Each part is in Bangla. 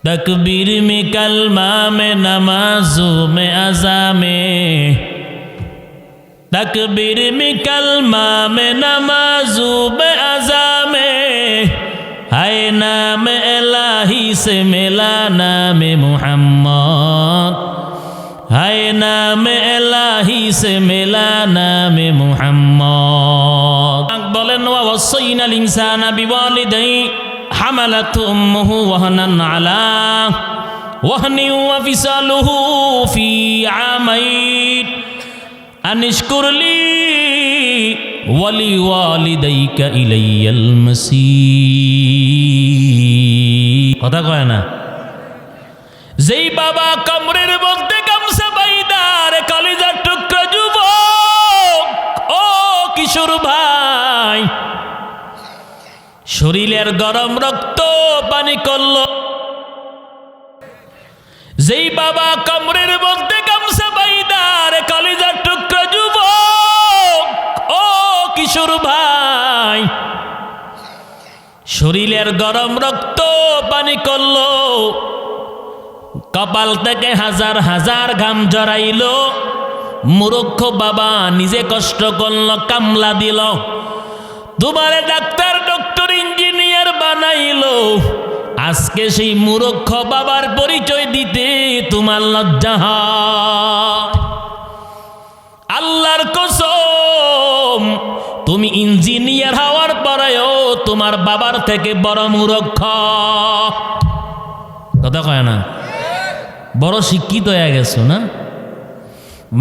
तकबीर में कलमा में नमाजों में अज़ा में, तकबीर में कलमा में नमाजों में अज़ा में, हाय नाम इलाही से मिला नाम मुहम्मद, हाय नाम इलाही से मिला नाम मुहम्मद। बोलें ववस्सैनल इंसाना बिवालिदैहि हमलतहु उम्मुहु वहनन अला वहनिन व फिसालुहु फी आमैन अनिश्कुर ली वलिवालिदैका इलैयल मसीह। কথা কয় না? যেই বাবা কমরের মধ্যে গামছা বাইদার কলিজার টুকরা যুবক, ও কিশোর ভাই, শরীরের গরম রক্ত পানি করলো। যেই বাবা কমরের মধ্যে গামছা বাইদার কলিজার টুকরা যুবক, ও কিশোর ভাই, শরীরের গরম রক্ত পানি করলো, কপাল থেকে হাজার হাজার ঘাম জড়াইলো। মূর্খ বাবা নিজে কষ্ট করলো, কামলা দিল, তোমারে ডাক্তার ডক্টর ইঞ্জিনিয়ার বানাইলো। আজকে সেই মূর্খ বাবার পরিচয় দিতে তোমার লজ্জা হয়। আল্লাহর কসম, তুমি ইঞ্জিনিয়ার হওয়ার পরেও তোমার বাবার থেকে বড় মূর্খ। কথা কয় না? বড় শিক্ষিত হয়ে গেছো না?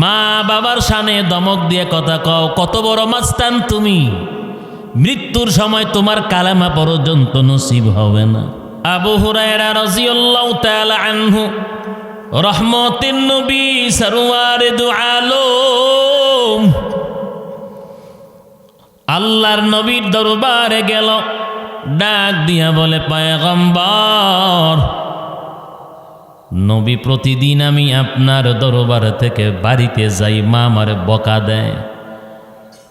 মা বাবার সামনে দমক দিয়ে কথা কও, কত বড় মাস্তান তুমি। মৃত্যুর সময় তোমার কালেমা পর্যন্ত নসিব হবে না। আবু হুরায়রা রাদিয়াল্লাহু তাআলা আনহু রহমতের নবী সরওয়ারে দু আলম আল্লাহর নবীর দরবারে গেল, ডাক দিয়া বলে, পয়গম্বর নবী, প্রতিদিন আমি আপনার দরবার থেকে বাড়িতে যাই, মা আমারে বকা দেয়,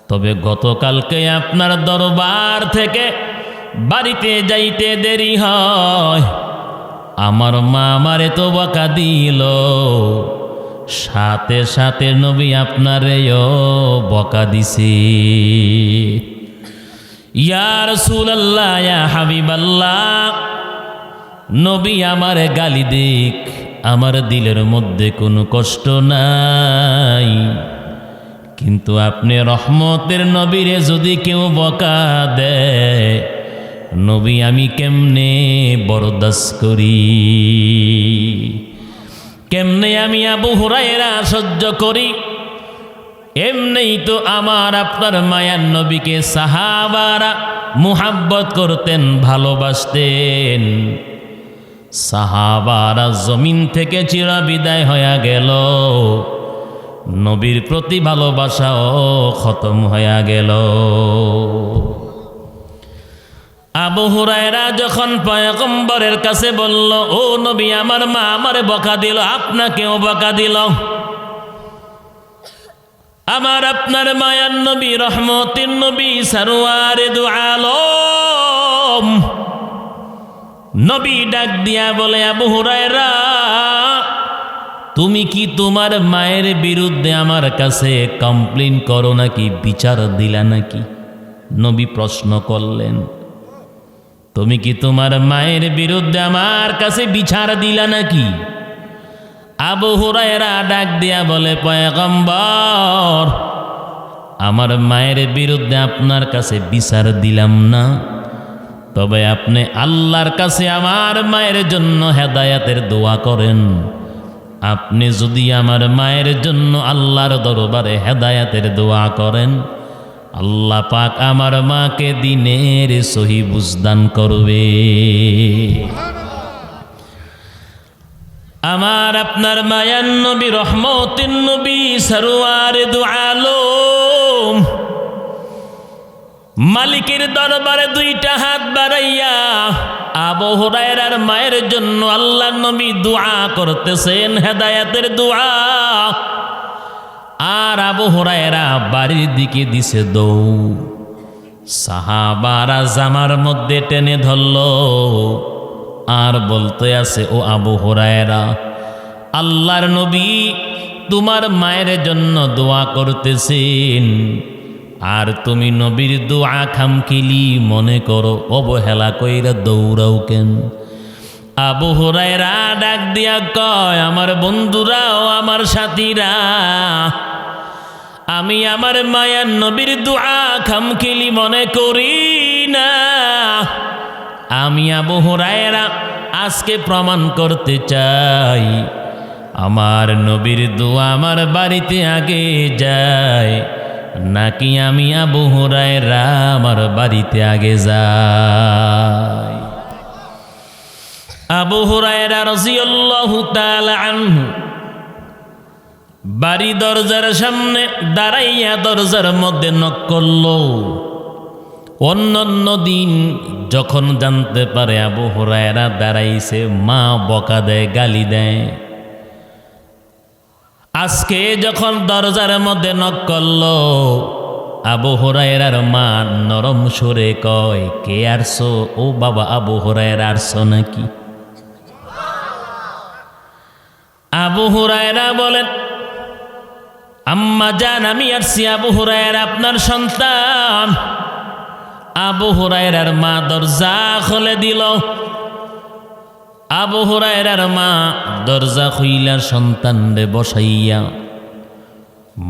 তবে গতকালকে আপনার দরবার থেকে বাড়িতে যাইতে দেরি হয়, আমার মা আমারে তো বকা দিল, সাথে সাথে নবী আপনারেও বকা দিছে। ইয়া রাসূলুল্লাহ, ইয়া হাবিবাল্লাহ, নবী আমারে গালি দিক, আমার দিলের মধ্যে কোনো কষ্ট নাই, কিন্তু আপনি রহমতের নবীরে যদি কেউ বকা দেয়, নবী আমি কেমনে বরদাস্ত করি, কেমনে আমি আবু হুরায়রা সহ্য করি। এমনেই তো আমার আপনার মায়ার নবীকে সাহাবারা মুহাব্বত করতেন, ভালোবাসতেন। সাহাবারা জমিন থেকে চিরবিদায় হয়ে গেল, নবীর প্রতি ভালোবাসাও খতম হয়ে গেল। আবু হুরায়রা যখন পয়গম্বরের কাছে বলল, ও নবী, আমার মা আমারে বকা দিল, আপনাকেও বকা দিল, আমার আপনার মায়ার নবী রহমতের নবী সরওয়ারে দু আলম নবী ডাক দিয়া বলে, আবু হুরায়রা, তুমি কি তোমার মায়ের বিরুদ্ধে আমার কাছে কমপ্লেইন করো নাকি, বিচার দিলা নাকি? নবী প্রশ্ন করলেন, তুমি কি তোমার মায়ের বিরুদ্ধে আমার কাছে বিচার দিলা নাকি? আবু হুরায়রা ডাক দিয়া বলে, পয়গম্বর, আমার মায়ের বিরুদ্ধে আপনার কাছে বিচার দিলাম না, তবে আপনি আল্লাহর কাছে আমার মায়ের জন্য হেদায়েতের দোয়া করেন। আপনি যদি আমার মায়ের জন্য আল্লাহর দরবারে হেদায়েতের দোয়া করেন, আল্লাহ পাক আমার মাকে দিনের সহি বুঝদান করবে। আমার আপনার মায়ার নবী রহমতের নবী সরওয়ারে দু আলম মালিকের দরবারে দুইটা হাত বাড়াইয়া আবু হুরায়রার মায়ের জন্য আল্লাহর নবী দোয়া করতেছেন, হেদায়েতের দোয়া। আর আবু হুরায়রা বাড়ির দিকে দিছে দৌড়। সাহাবারা জামার মধ্যে টেনে ধরল, আর বলতে আছে, ও আবু হুরায়রা, আল্লাহর নবী তোমার মায়ের জন্য দোয়া করতেছেন, আর তুমি নবীর দোয়া খামখিলি মনে করো, অবহেলা কইরা দৌড়াও কেন? আবু হুরায়রা ডাক দিয়া কয়, আমার বন্ধুরা ও আমার সাথীরা, আমি আমার মায়ার নবীর দোয়া খামখিলি মনে করি না। আমি আবু হুরায়রা আজকে প্রমাণ করতে চাই, আমার নবীর দোয়া আমার বাড়িতে আগে যায় নাকি আমি আবু হুরায়রা আমার বাড়িতে আগে যাই। আবু হুরায়রা রাদিয়াল্লাহু তাআলা আনহু বাড়ি দরজার সামনে দাঁড়াইয়া দরজার মধ্যে নক করল। অন্যান্য দিন যখন জানতে পারে আবু হুরায়রা দাঁড়াইছে, মা বকা দেয়, গালি দেয়। আজকে যখন দরজার মধ্যে নক করল, আবু হুরায়রার মা নরম সুরে কয়, কে আসছো? ও বাবা, আবু হুরায়রা আসছো নাকি? আবু হুরায়রা বলেন, আম্মা জান, আমি আসছি, আবু হুরায়রা আপনার সন্তান। আবু হুরায়রার মা দরজা খুলে দিল। আবু হুরায়রার মা দরজা খুইলা সন্তানরে বসাইয়া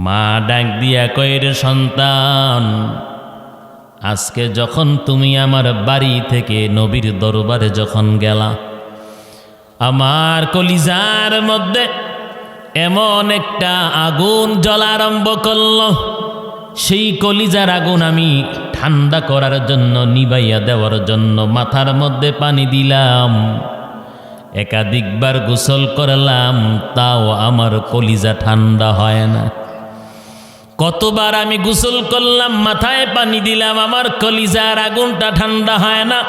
মা ডাক দিয়া কয়, রে সন্তান, আজকে যখন তুমি আমার বাড়ি থেকে নবীর দরবারে যখন গেলা, আমার কলিজার মধ্যে এমন একটা আগুন জ্বলা আরম্ভ করল। সেই কলিজার আগুন আমি ঠান্ডা করার জন্য, নিবাইয়া দেওয়ার জন্য মাথার মধ্যে পানি দিলাম, একাধিকবার গোসল করলাম, তাও আমার কলিজা ঠান্ডা হয় না। কতবার আমি গোসল করলাম, মাথায় পানি দিলাম, আমার কলিজার আগুনটা ঠান্ডা হয় না,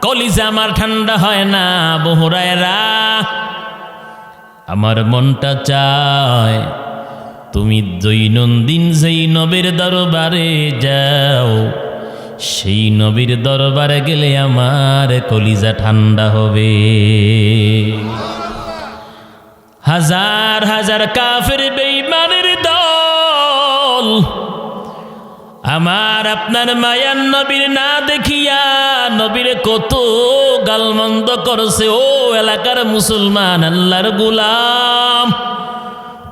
কলিজা আমার ঠান্ডা হয় না। আবু হুরায়রা, আমার মনটা চায় তুমি দৈনন্দিন যেই নবীর দরবারে যাও, সেই নবীর দরবারে গেলে আমার কলিজা ঠান্ডা হবে। হাজার হাজার কাফের বেঈমানের দল আমার আপনার মায়ার নবীর না দেখিয়া নবীরে কত গালমন্দ করছে। ও এলাকার মুসলমান, আল্লাহর গোলাম,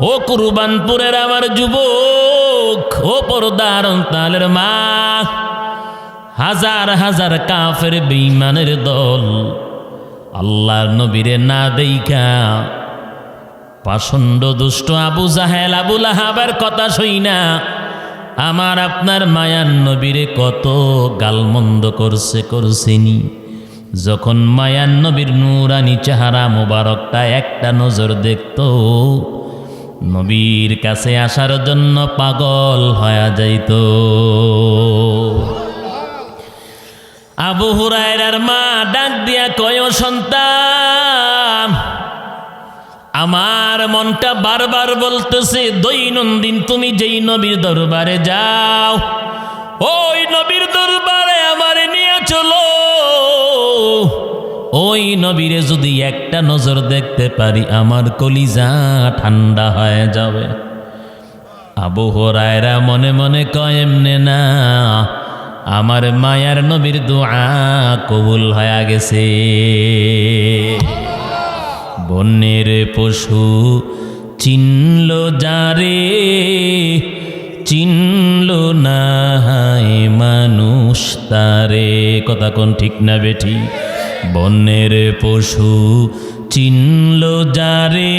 ও কুরবানপুরের আমার যুবক, ও পর্দার অন্তরালের মা, হাজার হাজার কাফের বেঈমানের দল আল্লাহর নবীরে না দেইখা পাষণ্ড দুষ্ট আবু জাহেল, আবু লাহাবের কথা শুইনা আমার আপনার মায়ার নবীরে কত গালমন্দ করছেনি। যখন মায়ার নবীর নূরানি চেহারা মোবারকটা একটা নজর দেখত, নবীর কাছে আসার জন্য পাগল হয়ে যাইত। আবু হুরায়রার মা ডাক দিয়া কয়, সন্তান, আমার মনটা বারবার বলতেছে দৈনন্দিন তুমি যেই নবীর দরবারে যাও, ওই নবীর দরবারে আমারে নিয়ে চলো। ওই নবীরে যদি একটা নজর দেখতে পারি, আমার কলিজা ঠান্ডা হয়ে যাবে। আবু হুরায়রা মনে মনে কয়, এমনে না, আমার মায়ার নবীর দোয়া কবুল হয়ে গেছে। বনের পশু চিনল যারে, চিনল না মানুষ তারে। কথা কোন ঠিক না বেঠি? বনের পশু চিনল যারে,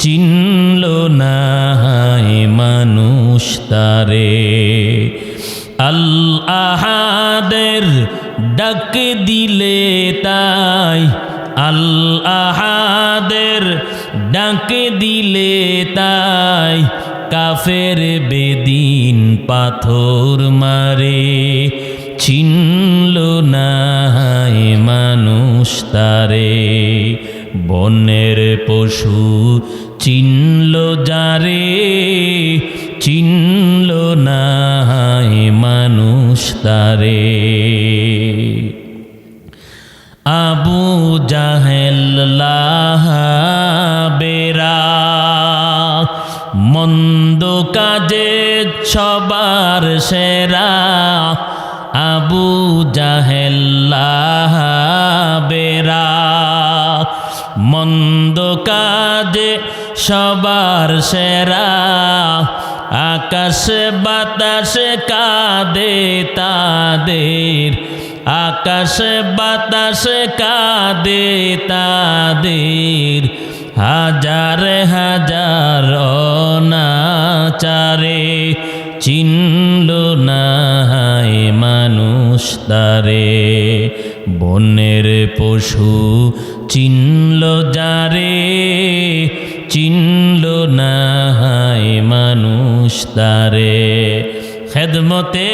চিনল না মানুষ তারে। আল আহাদের ডাক দিলে তাই, আল আহাদের ডাক দিলে তাই, কাফের বেদিন পাথর মারে, চিনল না মানুষ তারে। বনের পশু চিনল যারে, চিনল না মানুষ তারে। আবু জাহেল লাহাবেরা মন্দ কাজে সবার সেরা আবু জাহেল লাহাবেরা মন্দ কাজে সবার সেরা আকাশ বাতাস কাঁদে তাদের আকাশ বাতাস কাঁদে তাদের হাজার হাজার অনাচারে চিনল না মানুষ তারে বনের পশু চিনল যারে চিনল না মানুষ তারে খেদমতে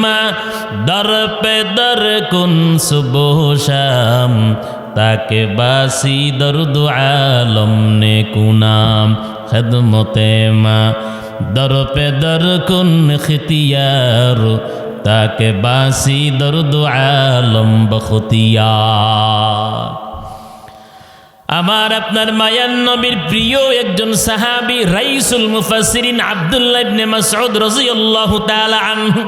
মা দর পে দর কুন সুবহ শাম তাকে বাসি দরুদ আলম নে কুনাম খেদমতে মা দর পে দর কুন খিতিয়ার তাকে বাসি দরুদ আলম বখতিয়ার। আমার আপনার মায়ান নবীর প্রিয় একজন সাহাবী রাইসুল মুফাসসিরিন আব্দুল্লাহ ইবনে মাসউদ রাদিয়াল্লাহু তাআলা আনহু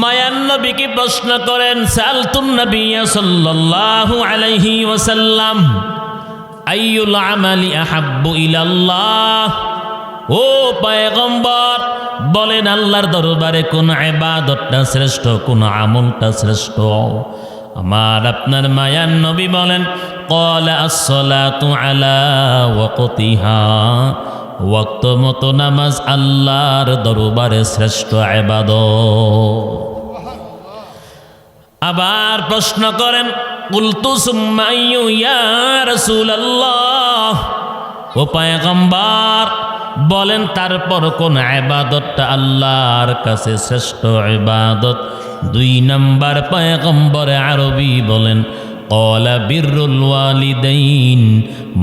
মায়ান নবীকে প্রশ্ন করেন, সালতুন নবিয়্য সাল্লাল্লাহু আলাইহি ওয়াসাল্লাম আইয়ুল আমালি আহাব্বু ইলাল্লাহ, ও পয়গম্বর বলেন আল্লাহর দরবারে কোন ইবাদতটা শ্রেষ্ঠ, কোন আমলটা শ্রেষ্ঠ? আমার আপনার মায়ান নবী বলেন, ক্বালা আস-সালাতু আলা ওয়াক্তিহা, ওয়াক্ত মতো নামাজ আল্লাহর দরবারে শ্রেষ্ঠ ইবাদত। আবার প্রশ্ন করেন, কুলতু সুম্মা আইয়ু ইয়া রাসূলুল্লাহ, ও পয়গম্বর বলেন তারপর কোন ইবাদতটা আল্লাহর কাছে শ্রেষ্ঠ ইবাদত? 2 নম্বর পয়গম্বর আরবি বলেন, ক্বালা বিররুল ওয়ালিদাইন,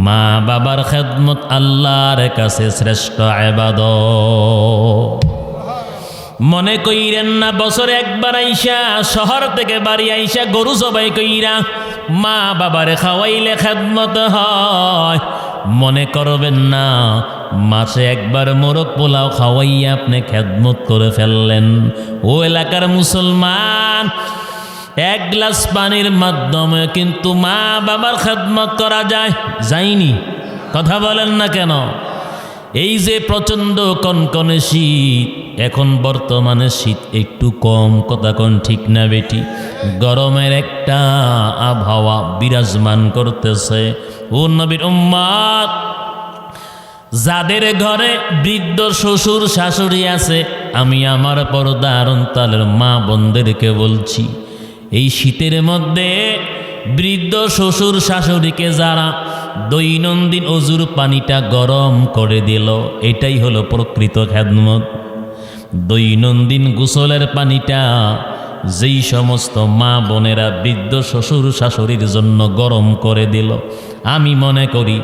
মা বাবার খেদমত আল্লাহর কাছে শ্রেষ্ঠ ইবাদত। মনে কইরেন না বছরে একবার আইসা শহর থেকে বাড়ি আইসা গরু জবাই কইরা মা বাবারে খাওয়াইলে খেদমত হয়। মনে করবেন না মাসে একবার মোরগ পোলাও খাওয়াইয়া আপনি খেদমত করে ফেললেন। ও এলাকার মুসলমান, 1 গ্লাস পানির মাধ্যমে কিন্তু মা বাবার খেদমত করা যায়, যায়নি? কথা বলেন না কেন? এই যে প্রচণ্ড কনকনে শীত, এখন বর্তমানে শীত একটু কম, কথা কোন ঠিক না বেটি? গরমের একটা আবহাওয়া বিরাজমান করতেছে। ও নবীর উম্মত, যাদের ঘরে বৃদ্ধ শ্বশুর শাশুড়ি আছে, আমি আমার পর্দার অন্তরালের মা বোনদেরকে বলছি, এই শীতের মধ্যে বৃদ্ধ শ্বশুর শাশুড়িকে যারা দৈনন্দিন অজুর পানিটা গরম করে দিল, এটাই হলো প্রকৃত খেদমত। দৈনন্দিন গোসলের পানিটা যেই সমস্ত মা বোনেরা বৃদ্ধ শ্বশুর শাশুড়ির জন্য গরম করে দিল, আমি মনে করি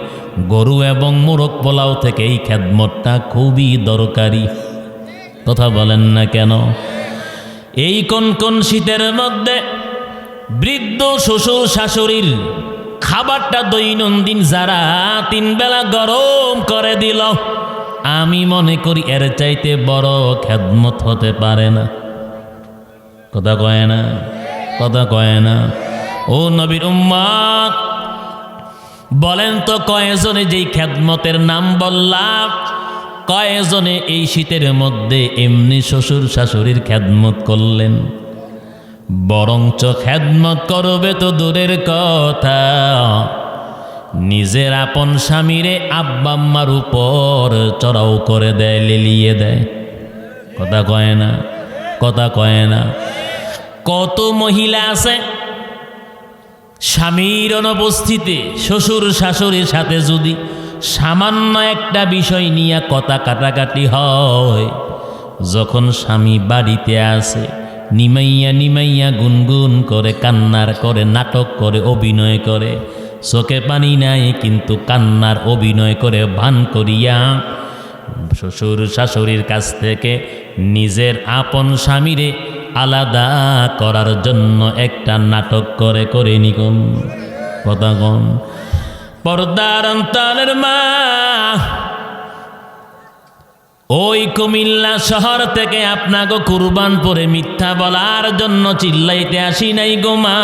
গরু এবং মোরগ পোলাও থেকে এই খেদমতটা খুবই দরকারি। কথা বলেন না কেন? এই কনকন শীতের মধ্যে বৃদ্ধ শ্বশুর শাশুড়ির খাবারটা দৈনন্দিন যারা 3 বেলা গরম করে দিল, আমি মনে করি এর চাইতে বড় খেদমত হতে পারে না। কথা কয় না? কথা কয় না? ও নবীর উম্মত, বলেন তো কয়জনে যেই খেদমতের নাম বললাম, কয়জনে এই শীতের মধ্যে এমনি শ্বশুর শাশুড়ির খেদমত করলেন? বরঞ্চ খেদমত করবে তো দূরের কথা, নিজের আপন স্বামীরে আব্বা আম্মার উপর চড়াও করে দেয়, লেলিয়ে দেয়। কথা কয় না? কথা কয় না? কত মহিলা আছে স্বামীর অনুপস্থিতিতে শ্বশুর শাশুড়ির সাথে যদি সামান্য একটা বিষয় নিয়ে কথা কাটাকাটি হয়, যখন স্বামী বাড়িতে আসে নিমাইয়া নিমাইয়া গুনগুন করে কান্নার করে, নাটক করে, অভিনয় করে, চোখে পানি নাই কিন্তু কান্নার অভিনয় করে ভান করিয়া শ্বশুর শাশুড়ির কাছ থেকে নিজের আপন স্বামীরে আলাদা করার জন্য একটা নাটক করে নিকন কথা কন। পর্দার অন্তরের মা, ওই কুমিল্লা শহর থেকে আপনাকে কুরবান পরে মিথ্যা বলার জন্য চিল্লাইতে আসি নাই গো মা।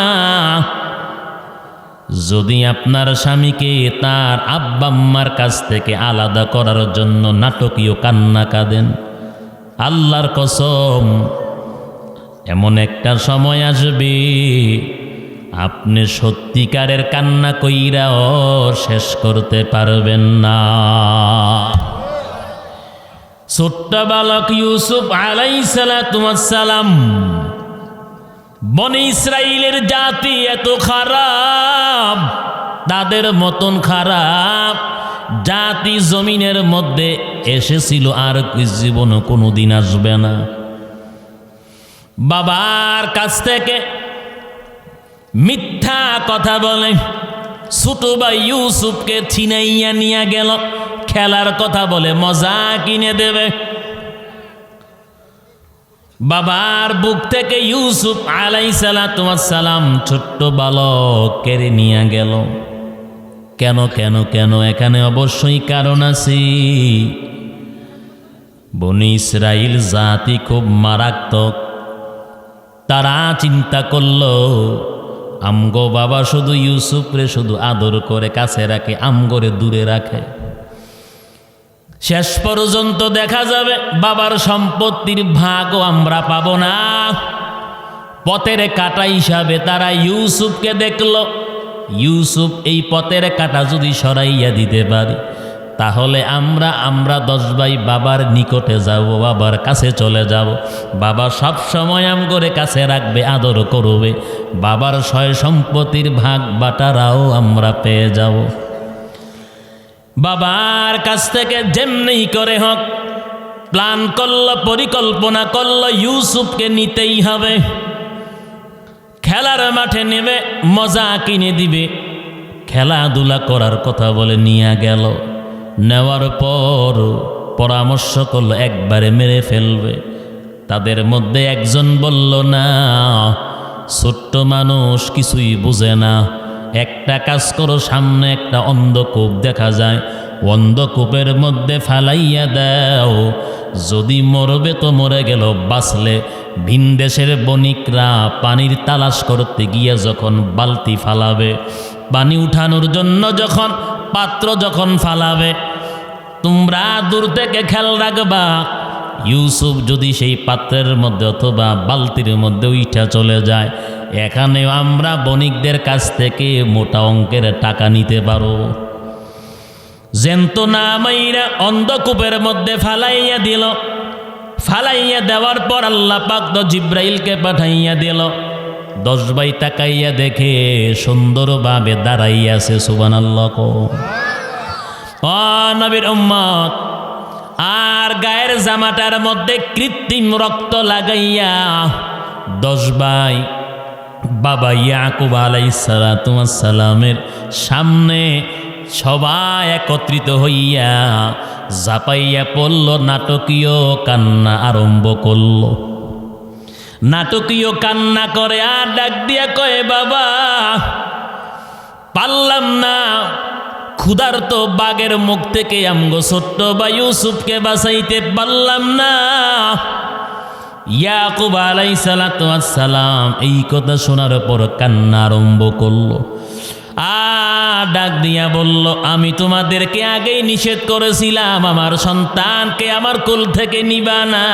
যদি আপনার স্বামীকে তার আব্বা আম্মার কাছ থেকে আলাদা করার জন্য নাটকীয় কান্না কাঁদেন, আল্লাহর কসম এমন একটা সময় আসবে আপনি সত্যিকারের কান্না কইরাও শেষ করতে পারবেন না। ছোট্ট বালক ইউসুফ আলাইহিস সালাতু ওয়াস সালাম, বনি ইসরাইলের জাতি এত খারাপ, তাদের মতন খারাপ জাতি জমিনের মধ্যে এসেছিল আর জীবনে কোনোদিন আসবে না। বাবার কাছ থেকে মিথ্যা কথা বলে ছোট ভাই ইউসুফকে ছিনাইয়া নিয়ে গেল, খেলার কথা বলে মজা কিনে দেবে। বাবার বুক থেকে ইউসুফ আলাইহিস সালাতু ওয়াস সালাম ছোট্ট বালক কেড়ে নিয়ে গেল। কেন কেন কেন? এখানে অবশ্যই কারণ আছে। বনি ইসরাইল জাতি খুব মারাত্মক। তারা চিন্তা করলো আমগো বাবা শুধু ইউসুফরে শুধু আদর করে কাছে রাখে, আমগরে দূরে রাখে। শেষ পর্যন্ত দেখা যাবে বাবার সম্পত্তির ভাগও আমরা পাবো না। পথের কাঁটা হিসাবে তারা ইউসুফকে দেখলো, ইউসুফ এই পথের কাঁটা যদি সরাইয়া দিতে পারি তাহলে আমরা 10 ভাই বাবার নিকটে যাব, বাবার কাছে চলে যাব। বাবা সব সময় আমগরে কাছে রাখবে, আদর করবে। বাবার সয় সম্পত্তির ভাগ বাটারাও আমরা পেয়ে যাব। বাবার কাছ থেকে যেমনি করে হোক প্ল্যান করল, পরিকল্পনা করল, ইউসুফকে নিতেই হবে। খেলার মাঠে নেবে, মজা কিনে দিবে, খেলাধুলা করার কথা বলে নিয়ে গেল। নেওয়ার পর পরামর্শ করলো একবারে মেরে ফেলবে। তাদের মধ্যে একজন বলল, না, ছোট্ট মানুষ কিছুই বুঝে না, একটা কাজ করো, সামনে একটা অন্ধকূপ দেখা যায়, অন্ধকূপের মধ্যে ফালাইয়া দাও। যদি মরবে তো মরে গেল, বাঁচলে ভিনদেশের বণিকরা পানির তালাশ করতে গিয়ে যখন বালতি ফালাবে, পানি উঠানোর জন্য যখন পাত্র যখন ফালাবে, তোমরা দূর থেকে খেয়াল রাখবা ইউসুফ যদি সেই পাত্রের মধ্যে অথবা বালতির মধ্যে উঠা চলে যায়, এখানেও আমরা বণিকদের কাছ থেকে মোটা অঙ্কের টাকা নিতে পারো। জেন্ত না মাইরা অন্ধকূপের মধ্যে ফালাইয়া দিল। ফালাইয়া দেওয়ার পর আল্লাহ পাক তো জিব্রাইলকে পাঠাইয়া দিল। 10 ভাই তাকাইয়া দেখে সুন্দরভাবে দাঁড়াইয়াছে। সুবহানাল্লাহ কো ও নবীর উম্মত। আর গায়ের জামাটার মধ্যে কৃত্রিম রক্ত লাগাইয়া 10 ভাই বাবা ইয়াকুব আলাইহিস সালাতু ওয়াস সালামের সামনে সবাই একত্রিত হইয়া ঝাঁপাইয়া পড়ল, নাটকীয় কান্না আরম্ভ করল। নাটকীয় কান্না করে আর ডাক দিয়া কয়, বাবা পারলাম না, ক্ষুধার্ত বাঘের মুখ থেকে আমগো ছোট্ট ভাই ইউসুফকে বাঁচাইতে পারলাম না। ইয়াকুব আলাইহিস সালাতু ওয়াস সালাম এই কথা শোনার পর কান্না আরম্ভ করলো। ডাক দিয়া বলল, আমি তোমাদেরকে আগেই নিষেধ করেছিলাম আমার সন্তানকে আমার কোল থেকে নিবা না।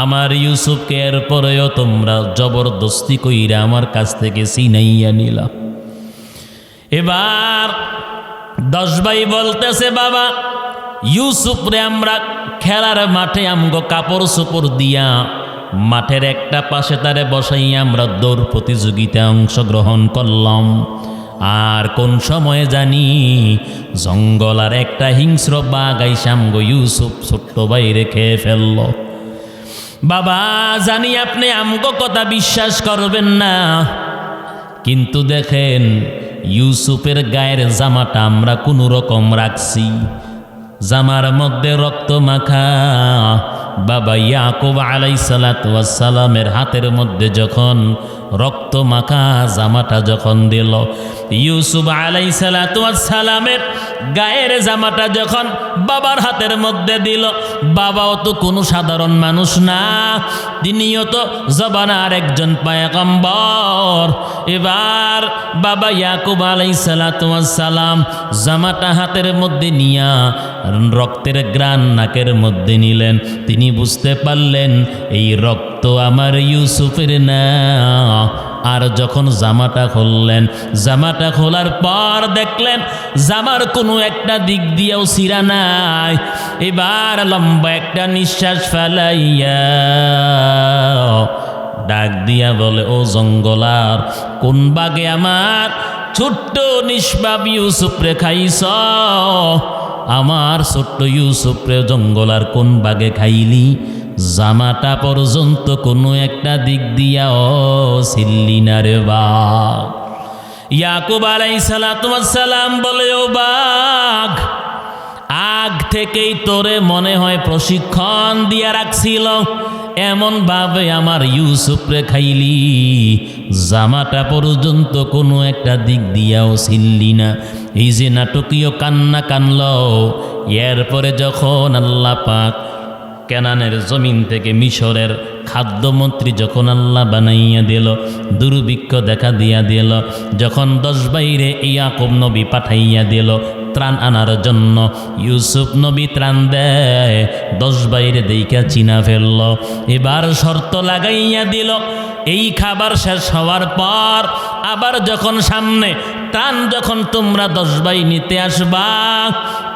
আমার ইউসুফকে এরপরেও তোমরা জবরদস্তি কইরা আমার কাছ থেকে ছিনাইয়া নিলা। এবার 10 ভাই বলতেছে, বাবা ইউসুফরে আমরা খেলার মাঠে আমগো কাপড় চোপড় দিয়া মাঠের একটা পাশে তারে বসাইয়া আমরা দৌড় প্রতিযোগিতায় অংশগ্রহণ করলাম। আর কোন সময়ে জানি জঙ্গল আর একটা হিংস্র বাঘ আইসা আমগো ইউসুফ ছোট্ট ভাইরে খেয়ে ফেলল। বাবা জানি আপনি আমগো কথা বিশ্বাস করবেন না, কিন্তু দেখেন ইউসুফের গায়ের জামাটা আমরা কোনো রকম রাখছি, জামার মধ্যে রক্ত মাখা, বাবা ইয়াকুব আলাইহিস সালামের হাতের মধ্যে যখন রক্ত মাখা জামাটা যখন দিল, ইউসুফ আলাইহিস সালামের গায়ের জামাটা যখন বাবার হাতের মধ্যে দিল, বাবাও তো কোনো সাধারণ মানুষ না, তিনিও তো জবানার একজন পয়গম্বর। এবার বাবা ইয়াকুব আলাইহিস সালাম জামাটা হাতের মধ্যে নিয়া রক্তের গ্রান নাকের মধ্যে নিলেন। তিনি বুঝতে পারলেন এই রক্ত আমার ইউসুফের না। আর যখন জামাটা খুললেন, জামাটা খোলার পর দেখলেন জামার কোনো একটা দিক দিয়েও ছিঁড়া নাই। এবার লম্বা একটা নিঃশ্বাস ফেলাইয়া ডাক দিয়া বলে, ও জঙ্গলার কোন বাগে আমার ছোট্ট নিষ্পাপ ইউসুফরে খাইছ? আমার ছোট্ট ইউসুফরে জঙ্গলার কোন বাগে খাইলি? জামাটা পর্যন্ত কোনো একটা দিক দিয়াও ছিললি না রে বাঘ। ইয়াকুব আলাইহিস সালাম বলে, ও বাঘ, আগ থেকেই তোরে মনে হয় প্রশিক্ষণ দিয়া রাখছিল, এমন ভাবে আমার ইউসুফরে খাইলি, জামাটা পর্যন্ত কোনো একটা দিক দিয়াও ছিললি না। এই যে নাটকীয় কান্না কানল, এরপরে যখন আল্লাহ পাক কেনানের জমিন থেকে মিশরের খাদ্যমন্ত্রী যখন আল্লাহ বানাইয়া দিল, দুর্ভিক্ষ দেখা দিয়া দিল, যখন 10 বাইরে ইয়াকুব নবী পাঠাইয়া দিল ত্রাণ আনার জন্য, ইউসুফ নবী ত্রাণ দেয়, 10 বাইরে দেইকা চিনা ফেলল। এবার শর্ত লাগাইয়া দিল, এই খাবার শেষ হওয়ার পর আবার যখন সামনে ত্রাণ যখন তোমরা 10 ভাই নিতে আসবা,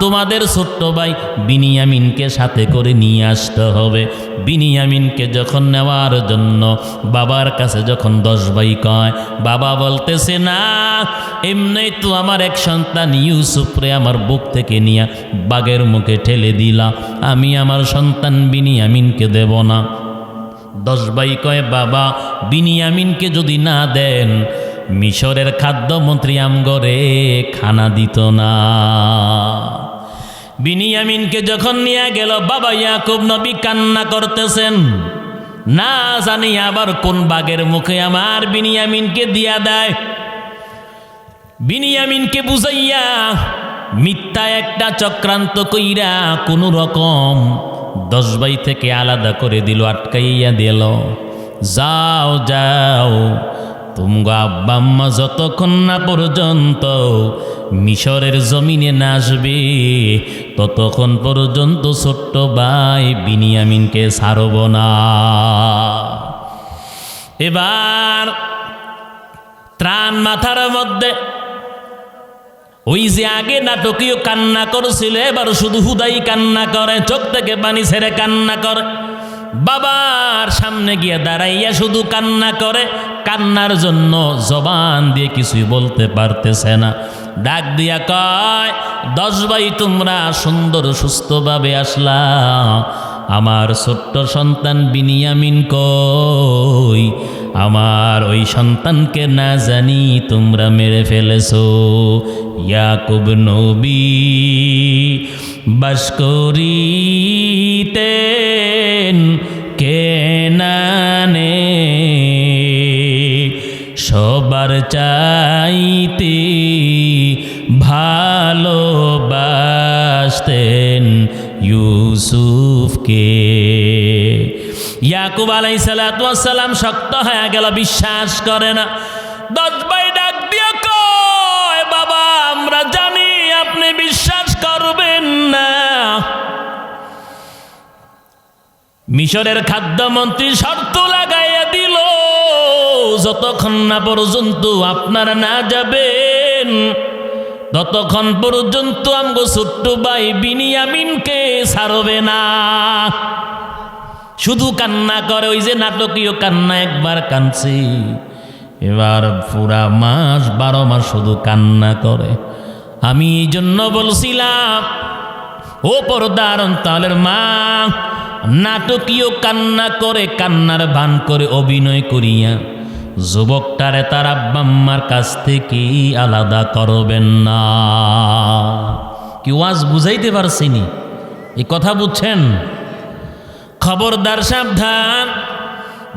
তোমাদের ছোট্ট ভাই বিনিয়ামিনকে সাথে করে নিয়ে আসতে হবে। বিনিয়ামিনকে যখন নেওয়ার জন্য বাবার কাছে যখন 10 ভাই কয়, বাবা বলতেছে না, এমনি তো আমার এক সন্তান ইউসুফরে আমার বুক থেকে নিয়ে বাঘের মুখে ঠেলে দিলা, আমি আমার সন্তান বিনিয়ামিনকে দেব না। 10 ভাই কয়, বাবা বিনিয়ামিনকে যদি না দেন মিশরের খাদ্যমন্ত্রী আমগরে খানা দিত না। বিনিয়ামিনকে যখন নিয়ে গেল, বাবা ইয়াকুব নবী কান্না করতেছেন, না জানি আবার কোন বাঘের মুখে আমার বিনিয়ামিনকে দিয়া দেয়। বিনিয়ামিনকে বুঝাইয়া মিথ্যা একটা চক্রান্ত কইরা কোনো রকম 10 ভাই থেকে আলাদা করে দিল, আটকাইয়া দিল। যাও যাও, তোমরা আব্বা আম্মা যতক্ষণ না পর্যন্ত মিশরের জমিনে না আসবে ততক্ষণ পর্যন্ত ছোট্ট ভাই বিনিয়ামিনকে ছাড়ব না। এবার ত্রাণ মাথার মধ্যে, ওই যে আগে নাটকীয় কান্না করছিল, এবার শুধু হুদাই কান্না করে, চোখ থেকে পানি ছেড়ে কান্না করে, বাবার সামনে গিয়ে দাঁড়াইয়া শুধু কান্না করে, কান্নার জন্য জবান দিয়ে কিছুই বলতে পারতেছে না। ডাক দিয়া কয়, 10 ভাই তোমরা সুন্দর সুস্থভাবে আসলা, আমার ছোট্ট সন্তান বিনিয়ামিন কই? আমার ওই সন্তানকে না জানি তোমরা মেরে ফেলেছো। ইয়াকুব নবী বাস করিতেন কেনানে, সবার চাইতে ভালোবাসতেন ইউসুফকে। ইয়াকুব আলাইহিস সালাম শক্ত হয়ে গেল, বিশ্বাস করে না। 10 ভাই ডাক দিয়ে কয়, বাবা আমরা জানি আপনি বিশ্বাস করবেন না। মিশরের খাদ্যমন্ত্রী শর্ত লাগাইয়া দিল, যতক্ষণ না পর্যন্ত আপনারা না যাবেন ততক্ষণ পর্যন্ত আমগো ছোট্ট ভাই বিনিয়ামিনকে ছাড়বে না। শুধু কান্না করে, ওই যে নাটকীয় কান্না, একবার কাঁদছে, এবার পুরা মাস 12 মাস শুধু কান্না করে। আমি এই জন্য বলছিলাম, ও পর্দার অন্তরালের মা, নাটকীয় কান্না করে, কান্নার ভান করে অভিনয় করিয়া যুবকটারে তার আব্বা আম্মার কাছ থেকে আলাদা করবেন না। কি ওয়াজ বুঝাইতে পারছিনি? এই কথা বুঝছেন? খবরদার সাবধান,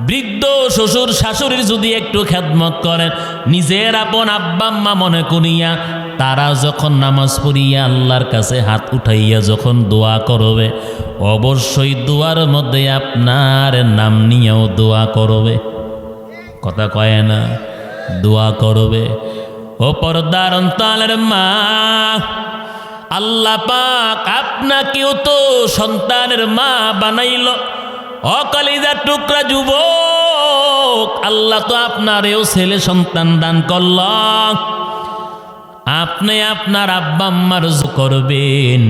বৃদ্ধ শ্বশুর শাশুড়ির যদি একটু খেদমত করেন, নিজের আপন আব্বা আম্মা মনে করিয়া তারা যখন নামাজ পড়িয়া আল্লাহর কাছে হাত উঠাইয়া যখন দোয়া করবে, অবশ্যই দোয়ার মধ্যে আপনার নাম নিয়েও দোয়া করবে। কথা কয় না? দোয়া করবে। ও পর্দার অন্তরালের মা, আল্লাহ পাক আপনাকেও তো সন্তানের মা বানাইল। ও কলিজার টুকরা যুবক, আল্লাহ তো আপনারেও ছেলে সন্তান দান করল। আপনি আপনার আব্বা আম্মার করবেন।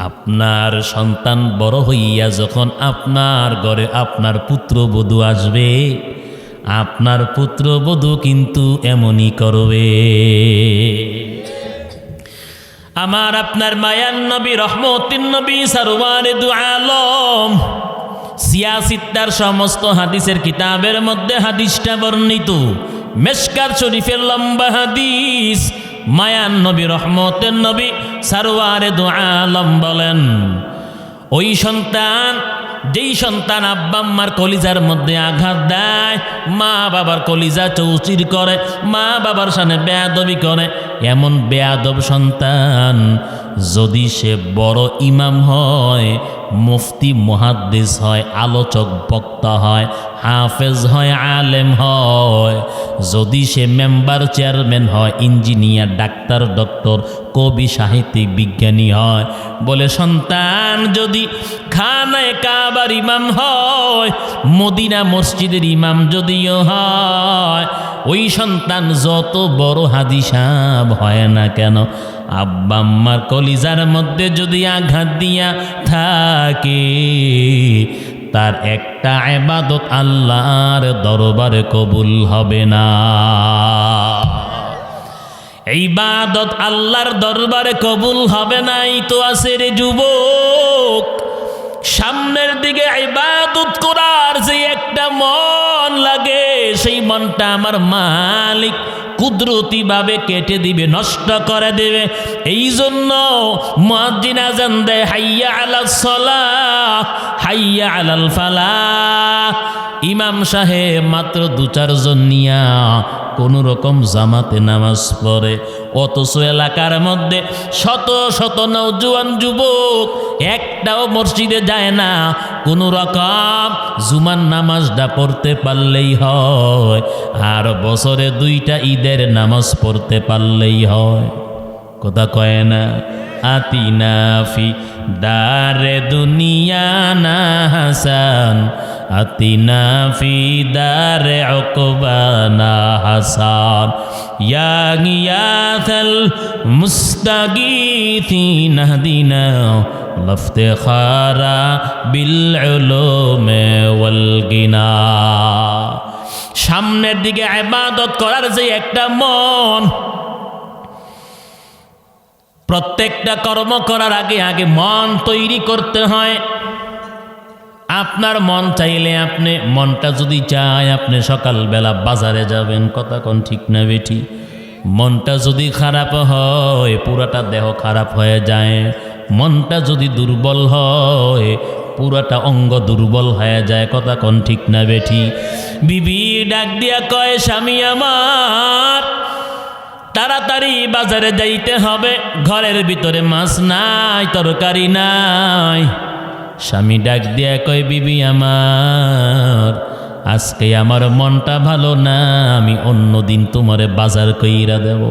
আপনার সন্তান বড় হইয়া যখন আপনার ঘরে আপনার পুত্রবধূ আসবে, আপনার পুত্রবধূ কিন্তু এমনই করবে। আমার আপনার মায়ান নবী, রহমতিন নবী, সরওয়ারে দু আলম, সিয়াসিত্তার সমস্ত হাদিসের কিতাবের মধ্যে হাদিসটা বর্ণিত, মেশকাত শরীফের লম্বা হাদিস। মায়ান নবী, রহমতের নবী, সরওয়ারে দু আলম বলেন, ওই সন্তান, যেই সন্তান আব্বা আম্মার কলিজার মধ্যে আঘাত দেয়, মা বাবার কলিজা চৌচির করে, মা বাবার সামনে বেয়াদবি করে, এমন বেয়াদব সন্তান যদি সে বড় ইমাম হয়, মুফতি মুহাদ্দিস হয়, আলোচক বক্তা হয়, হাফেজ হয়, আলেম হয়, যদি সে মেম্বার চেয়ারম্যান হয়, ইঞ্জিনিয়ার, ডাক্তার, ডক্টর, কবি, সাহিত্যিক, বিজ্ঞানী হয়, বলে সন্তান যদি খানায়ে কাবার ইমাম হয়, মদিনা মসজিদের ইমাম যদিও হয়, ওই সন্তান যত বড় হাজি সাহেব হয় না কেন, আব্বা আম্মার কলিজার মধ্যে যদি আঘাত দিয়া থাকে, তার একটা ইবাদত আল্লাহর দরবারে কবুল হবে না। ইবাদত আল্লাহর দরবারে কবুল হবে না, এই তো আছে রে যুবক। সামনের দিকে ইবাদত করার যে একটা মন লাগে, সেই মনটা আমার মালিক কুদরতি ভাবে কেটে দিবে, নষ্ট করে দেবে। এই জন্য মুয়াজ্জিন আযান দেয়, হাইয়া আলাস সালাহ, হাইয়া আলাল ফালাহ। ইমাম সাহেব মাত্র 2-4 জন নিয়া কোন রকম জামাতে নামাজ পড়ে, অথচ এলাকার মধ্যে শত শত নওজোয়ান যুবক একটাও মসজিদে যায় না। কোন রকম জুমার নামাজটা পড়তে পারলেই হয়, আর বছরে 2টা ঈদের নামাজ পড়তে পারলেই হয়। কথা কয় না? আতিনা ফি দারে দুনিয়া না হাসান, আতিনা ফি দারে উকবানা হাসান, ইয়া গিয়াসাল মুস্তাগীথিন হাদিনা লাফতেখারা বিল উলুমে ওয়াল গিনা। সামনের দিকে ইবাদত করার যে একটা মন, প্রত্যেকটা কর্ম করার আগে আগে মন তৈরি করতে হয়। আপনার মন চাইলে, আপনি মনটা যদি চায়, আপনি সকালবেলা বাজারে যাবেন, কথা কোন ঠিক না বেঠি? মনটা যদি খারাপ হয়, পুরাটা দেহ খারাপ হয়ে যায়। মনটা যদি দুর্বল হয়, পুরাটা অঙ্গ দুর্বল হয়ে যায়, কথা কোন ঠিক না বেঠি? বিবি ডাক দিয়া কয়, স্বামী আমার তাড়াতাড়ি বাজারে যাইতে হবে, ঘরের ভিতরে মাছ নাই, তরকারি নাই। স্বামী ডাক দিয়া কয়, বিবি আমার আজকে আমার মনটা ভালো না, আমি অন্যদিন তোমারে বাজার কইরা দেব।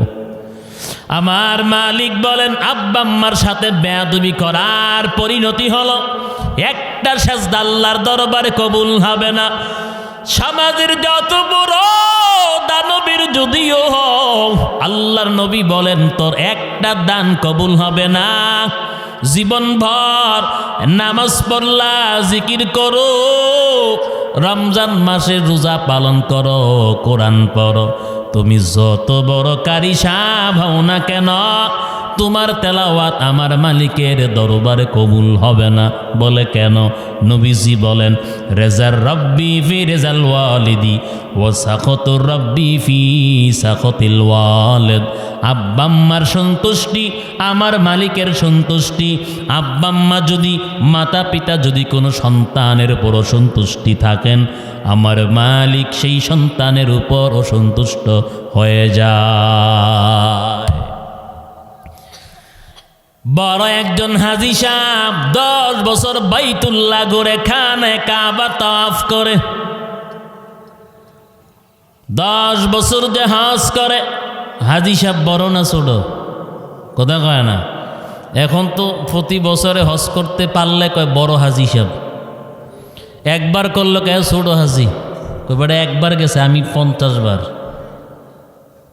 আমার মালিক বলেন, আব্বা আম্মার সাথে বেয়াদবি করার পরিণতি হলো একটা সেজদা আল্লাহর দরবারে কবুল হবে না। সমাজের যত বড় দানবীর যদিও হও, আল্লাহর নবী বলেন তোর একটা দান কবুল হবে না। জীবনভর নামাজ পড়লা, জিকির করো, রমজান মাসে রোজা পালন করো, কোরআন পড়ো, তুমি যত বড় কারি সাহেব হও না কেন, তোমার তেলাওয়াত আমার মালিকের দরবারে কবুল হবে না। বলে কেন? নবীজি বলেন, রেজার রব্বি ফি রেজাল ওয়ালিদি ও সাখতুর রব্বি ফি সাখতিল ওয়ালিদ। আব্বাম্মার সন্তুষ্টি আমার মালিকের সন্তুষ্টি। আব্বাম্মা যদি, মাতা পিতা যদি কোনো সন্তানের উপর অসন্তুষ্টি থাকেন, আমার মালিক সেই সন্তানের উপর অসন্তুষ্ট হয়ে যায়। বড় একজন হাজী সাহেব 10 বছর বাইতুল্লাহ ঘুরে খানে কাবা তাওয়াফ করে, 10 বছর যে হজ করে। হাজী সাহেব বড় না ছোট? কথা কয় না। এখন তো প্রতি বছরে হজ করতে পারলে কয় বড় হাজী সাহেব, একবার করলো কে ছোট হাজী। কয় বেটা একবার গেছে, আমি 50 বার।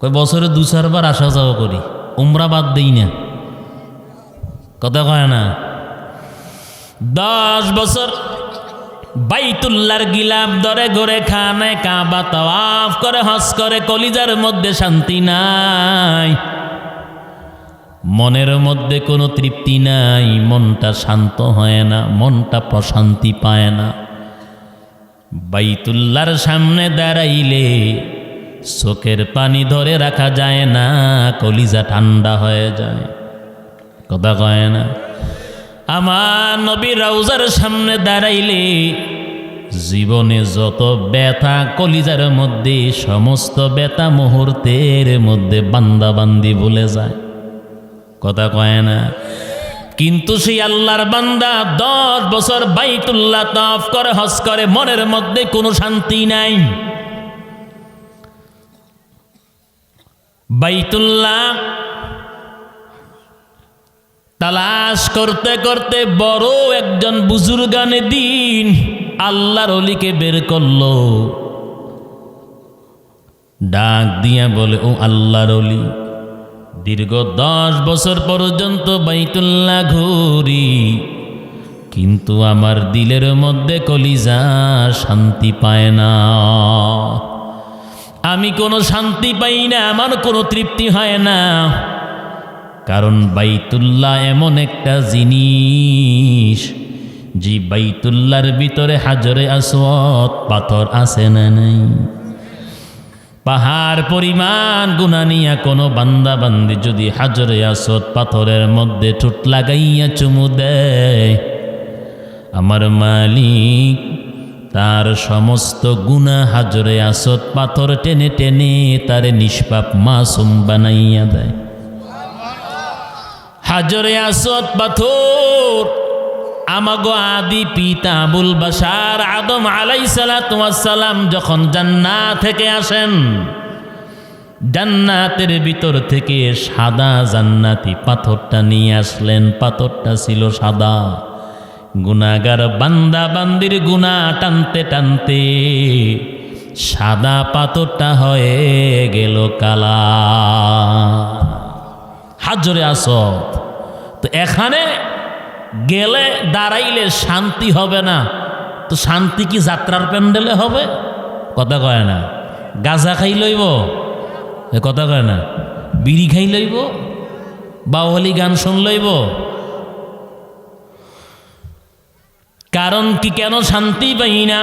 কয় বছরে 2-4 বার আসা যাওয়া করি, উমরা বাদ দিই না। কথা কয় না। 10 বছর বাইতুল্লাহর গিলাফ ধরে ঘুরে খানে কাবা তাওয়াফ করে হজ করে, কলিজার মধ্যে শান্তি নাই, মনের মধ্যে কোনো তৃপ্তি নাই, মনটা শান্ত হয় না, মনটা প্রশান্তি পায় না। বাইতুল্লাহর সামনে দাঁড়াইলে চোখের পানি ধরে রাখা যায় না, কলিজা ঠান্ডা হয়ে যায়। কথা কয় না। আমার নবী রওজার সামনে দাঁড়াইলে জীবনে যত ব্যথা কলিজার মধ্যে, সমস্ত ব্যথা মুহূর্তের মধ্যে বান্দাবান্দি ভুলে যায়। কথা কয় না। কিন্তু সেই আল্লাহর বান্দা 10 বছর বাইতুল্লাহ তাওয়াফ করে হজ করে, মনের মধ্যে কোনো শান্তি নাই। বাইতুল্লাহ তালাশ করতে করতে বড় একজন বুজুর্গানে দিন আল্লাহর ওলিকে বের করলো, ডাক দিয়া বলে, ও আল্লাহর ওলি, দীর্ঘ 10 বছর পর্যন্ত বাইতুল্লাহ ঘুরি, কিন্তু আমার দিলের মধ্যে কলিজা শান্তি পায় না। আমি কোনো শান্তি পাই না, আমার কোনো তৃপ্তি হয় না। কারণ বাইতুল্লাহ এমন একটা জিনিস, যে বাইতুল্লাহর ভিতরে হাজরে আসওয়াদ পাথর আছে না নাই? পাহাড় পরিমাণ গুনাহ নিয়া কোনো বান্দা বান্দি যদি হাজরে আসওয়াদ পাথরের মধ্যে ঠোঁট লাগাইয়া চুমু দেয়, আমার মালিক তার সমস্ত গুনাহ হাজরে আসওয়াদ পাথর টেনে টেনে তারে নিষ্পাপ মাসুম বানাইয়া দেয়। হাজরে আসওয়াদ পাথর আমাগো আদি পিতা আবুল বাশার আদম আলাইহিসসালাতু ওয়াসসালাম যখন জান্নাত থেকে আসেন, জান্নাতের ভিতর থেকে সাদা জান্নাতি পাথরটা নিয়ে আসলেন। পাথরটা ছিল সাদা। গুনাহগার বান্দা বান্দির গুনাহ টানতে টানতে সাদা পাথরটা হয়ে গেল কালা। হাজরে আসওয়াদ তো এখানে গেলে দাঁড়াইলে শান্তি হবে না, তো শান্তি কি যাত্রার প্যান্ডেলে হবে? কথা কয় না। গাঁজা খাই লইব? কথা কয় না। বিড়ি খাই লইব? বাউলি গান শুন লইব? কারণ কি, কেন শান্তি পাই না?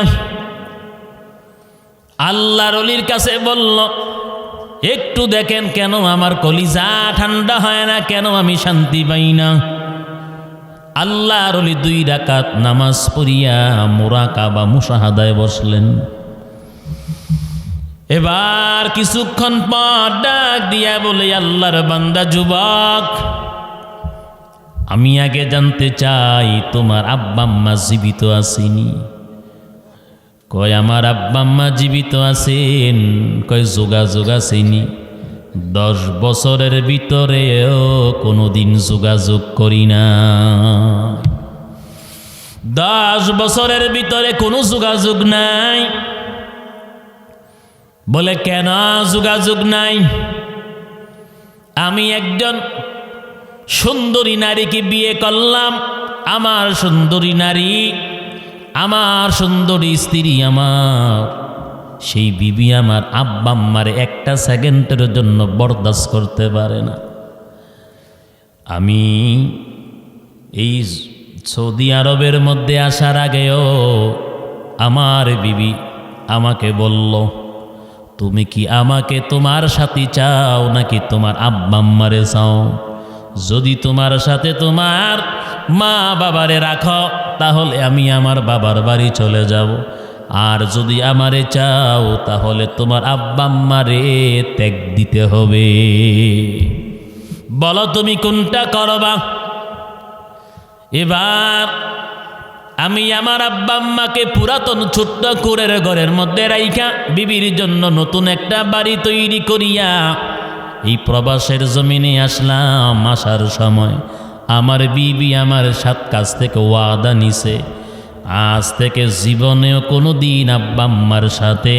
আল্লাহর ওলির কাছে বলল, একটু দেখেন কেন আমার কলিজা ঠান্ডা হয় না, কেন আমি শান্তি পাই না। আল্লাহর ওলি 2 রাকাত নামাজ পড়িয়া মুরাকাবা মুশাহাদায় বসলেন। এবার কিছুক্ষণ পর ডাক দিয়া বলে, আল্লাহর বান্দা যুবক, আমি আগে জানতে চাই তোমার আব্বা আম্মা জীবিত আসেনি? কয় আমার আব্বা আম্মা জীবিত আছেন। কয় যোগাযোগ আসেনি? 10 বছরের ভিতরেও কোনোদিন যোগাযোগ করি না। 10 বছরের ভিতরে কোনো যোগাযোগ নাই। বলে কেন যোগাযোগ নাই? আমি একজন সুন্দরী নারীকে বিয়ে করলাম। আমার সুন্দরী নারী, আমার সুন্দরী স্ত্রী, আমার সেই বিবি আমার আব্বা আম্মার একটা সেকেন্ডের জন্য বরদাস্ত করতে পারে না। আমি এই সৌদি আরবের মধ্যে আসার আগেও আমার বিবি আমাকে বলল, তুমি কি আমাকে তোমার সাথে চাও নাকি তোমার আব্বা আম্মারে চাও? যদি তোমার সাথে তোমার মা বাবারে রাখো তাহলে আমি আমার বাবার বাড়ি চলে যাব, আর যদি আমারে চাও তাহলে তোমার আব্বা আম্মারে ত্যাগ দিতে হবে। বলো তুমি কোনটা করবা? এবার আমি আমার আব্বা আম্মাকে পুরাতন ছোট্ট কুড়ের ঘরের মধ্যে রাইখা বিবির জন্য নতুন একটা বাড়ি তৈরি করিয়া এই প্রবাসের জমিনে আসলাম। আসার সময় আমার বিবি আমার কাছ থেকে ওয়াদা নিছে, আজ থেকে জীবনেও কোনো দিন আব্বা আম্মার সাথে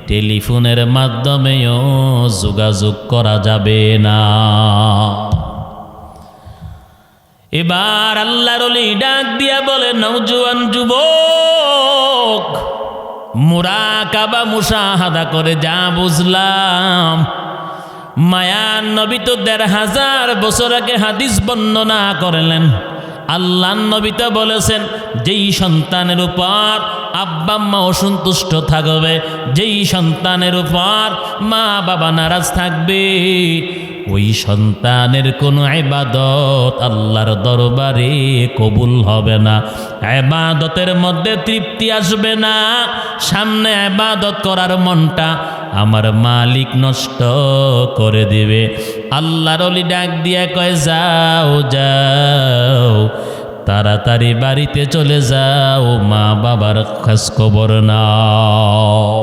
টেলিফোনের মাধ্যমেও যোগাযোগ করা যাবে না। এবার আল্লাহর ওলি ডাক দিয়া বলে, নওজোয়ান যুবক, মুরাকাবা মুশাহাদা করে যা বুঝলাম, মায়ার নবী তো ১৫০০ বছর আগে হাদিস বর্ণনা করলেন। আল্লাহর নবী তো বলেছেন, যেই সন্তানের উপর আব্বা আম্মা অসন্তুষ্ট থাকবে, যেই সন্তানের উপর মা বাবা নারাজ থাকবে, ওই সন্তানের কোনো ইবাদত আল্লাহর দরবারে কবুল হবে না। ইবাদতের মধ্যে তৃপ্তি আসবে না, সামনে ইবাদত করার মনটা আমার মালিক নষ্ট করে দিবে। আল্লাহর ওলি ডাক দিয়া কয়, যাও যাও, তাড়াতাড়ি বাড়িতে চলে যাও, মা বাবার খোঁজ খবর নাও।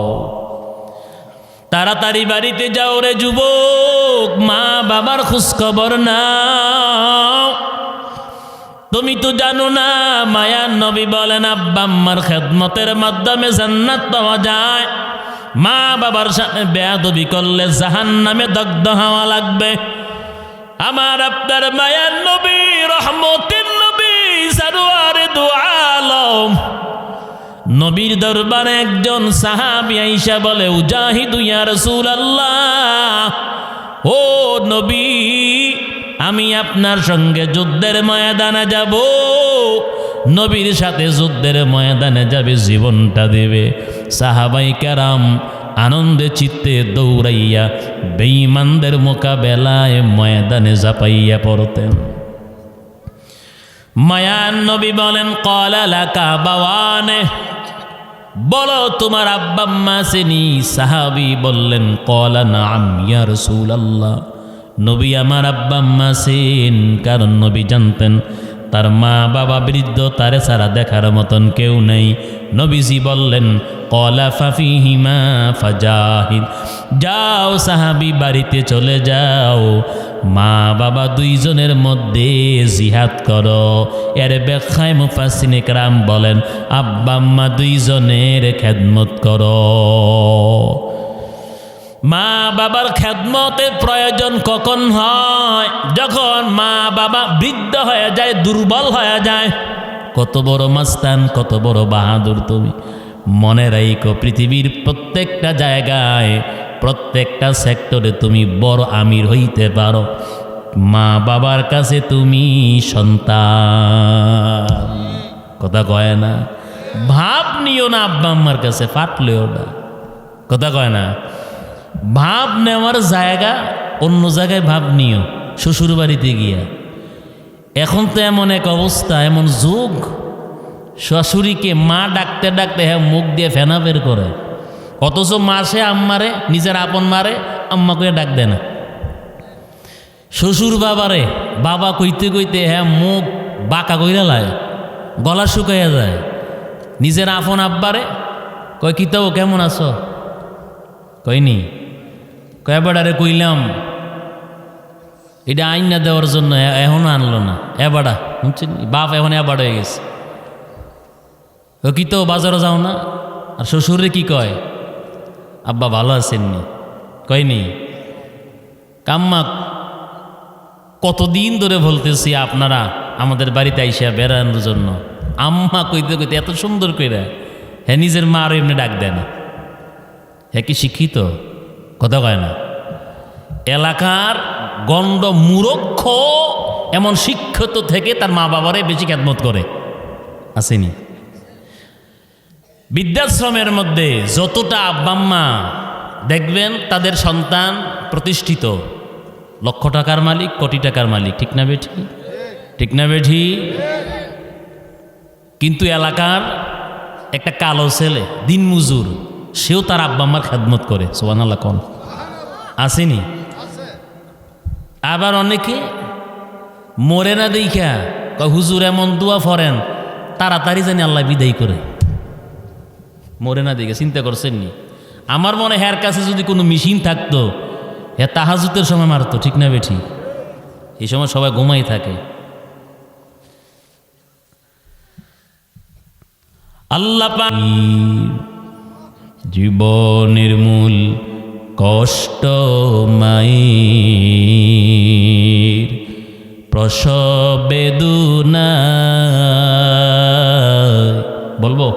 তাড়াতাড়ি বাড়িতে যাও রে যুবক, মা বাবার খোঁজ খবর নাও। তুমি তো জানো না, মায়ার নবী বলেন আব্বা আম্মার খেদমতের মাধ্যমে জান্নাত পাওয়া যায়, মা বাবার সাথে বেয়াদবি করলে জাহান্নামে দগ্ধ হওয়া লাগবে। আমার আপনার মায়ার নবী, রহমতের নবী, সারওয়ারে দু আলম, নবীর দরবারে একজন সাহাবী আইসা বলে, উজাহিদু ইয়া রাসূলুল্লাহ, ও নবী, আমি আপনার সঙ্গে যুদ্ধের ময়দানে যাব। নবীর সাথে যুদ্ধের ময়দানে যাবে, জীবনটা দেবে। সাহাবাই কেরাম আনন্দে চিত্তে দৌড়াইয়া বেঈমানদের মোকাবেলায় ময়দানে ঝাঁপাইয়া পড়তেন। মায়ার নবী বলেন, ক্বালা লাকা বাওয়ানে, বলো তোমার আব্বা আম্মা আছেনি? সাহাবী বললেন, ক্বালা নাআম ইয়া রাসূলুল্লাহ, নবী আমার আব্বা আম্মা আছেন। কারণ নবী জানতেন তার মা বাবা বৃদ্ধ, তারে ছাড়া দেখার মতন কেউ নেই। নবীজি বললেন, ক্বালা ফাফিহিমা ফাজাহিদ, যাও সাহাবী বাড়িতে চলে যাও, মা বাবা দুইজনের মধ্যে জিহাদ করো। এর ব্যাখ্যায় মুফাসসিরিনে কেরাম বলেন, আব্বা আম্মা দুইজনের খেদমত করো। মা বাবার খেদমতের প্রয়োজন কখন হয়? যখন মা বাবা বৃদ্ধ হয়ে যায়, দুর্বল হয়ে যায়। কত বড় মাস্তান, কত বড় বাহাদুর তুমি! মনে রাখো, পৃথিবীর প্রত্যেকটা জায়গায়, প্রত্যেকটা সেক্টরে তুমি বড় আমির হইতে পারো, মা বাবার কাছে তুমি সন্তান। কথা কয় না? ভাব নিও না আব্বা আম্মার কাছে, ফাটলেও না। কথা কয় না? ভাব নেওয়ার জায়গা অন্য জায়গায় ভাব নিও, শ্বশুর বাড়িতে গিয়া। এখন তো এমন এক অবস্থা, এমন যুগ, শাশুড়িকে মা ডাকতে ডাকতে হ্যাঁ মুখ দিয়ে ফেনা বের করে, অথচ মাসে আম্মারে, নিজের আপন মারে আম্মা কইয়া ডাক দেয় না। শ্বশুর বাবারে বাবা কইতে কইতে হ্যাঁ মুখ বাঁকা কইরা লায়, গলা শুকাইয়া যায়। নিজের আপন আব্বারে কয়, কি তো কেমন আছো? কইনি, কয়বাডারে কইলাম, এটা আইন না দেওয়ার জন্য এখনো আনলো না। এবাডা শুনছেন, বাপ এখন এবাড হয়ে গেছে। কি তো বাজারে যাও না? আর শ্বশুরে কি কয়, আব্বা ভালো আছেননি? কয়নি। কাম্মা কতদিন ধরে বলতেছি আপনারা আমাদের বাড়িতে আইসা বেড়ানোর জন্য, আম্মা কইতে কইতে এত সুন্দর কইরা হ্যাঁ নিজের মা আরও এমনি ডাক দেয় না। হ্যাঁ কি শিক্ষিত? কথা কয় না। এলাকার গণ্ড মূর্খ এমন শিক্ষিত থেকে তার মা বাবারে বেশি খেদমত করে আসেনি। বৃদ্ধাশ্রমের মধ্যে যতটা আব্বাম্মা দেখবেন তাদের সন্তান প্রতিষ্ঠিত, লক্ষ টাকার মালিক, কোটি টাকার মালিক, ঠিক না বেঠি? ঠিক না বেঠি? কিন্তু এলাকার একটা কালো ছেলে দিনমজুর, সেও তার আব্বাম্মার খেদমত করে। সুবহানাল্লাহ কোন আসেনি? আবার অনেকে মরে না দেখা কয় হুজুর এমন দোয়া ফরেন তাড়াতাড়ি জানি আল্লাহ বিদায় করে। মরে না দেখে চিন্তা করছেন নি? আমার মনে হের কাছে যদি কোনো মেশিন থাকতো, হ্যাঁ তাহাজুতের সময় মারতো, ঠিক না বেঠি? এই সময় সবাই ঘুমাই থাকে। আল্লাহ পাক জীবনের মূল কষ্ট মায়ের, প্রসব বেদনা। বলবো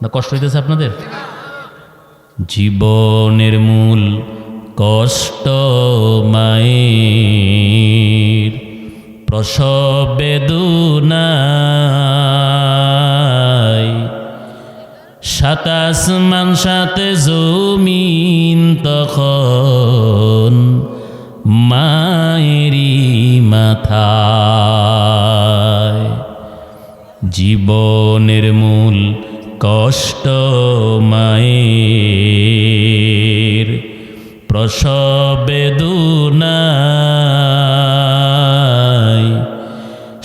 না? কষ্ট হইতেছে আপনাদের? জীবনের মূল কষ্ট মায়ের, প্রসব বেদনায়, সাত আসমান সাথে জমিন তখন মায়েরই মাথায়। জীবনের মূল কষ্ট মায়ের, প্রসব বেদনায়,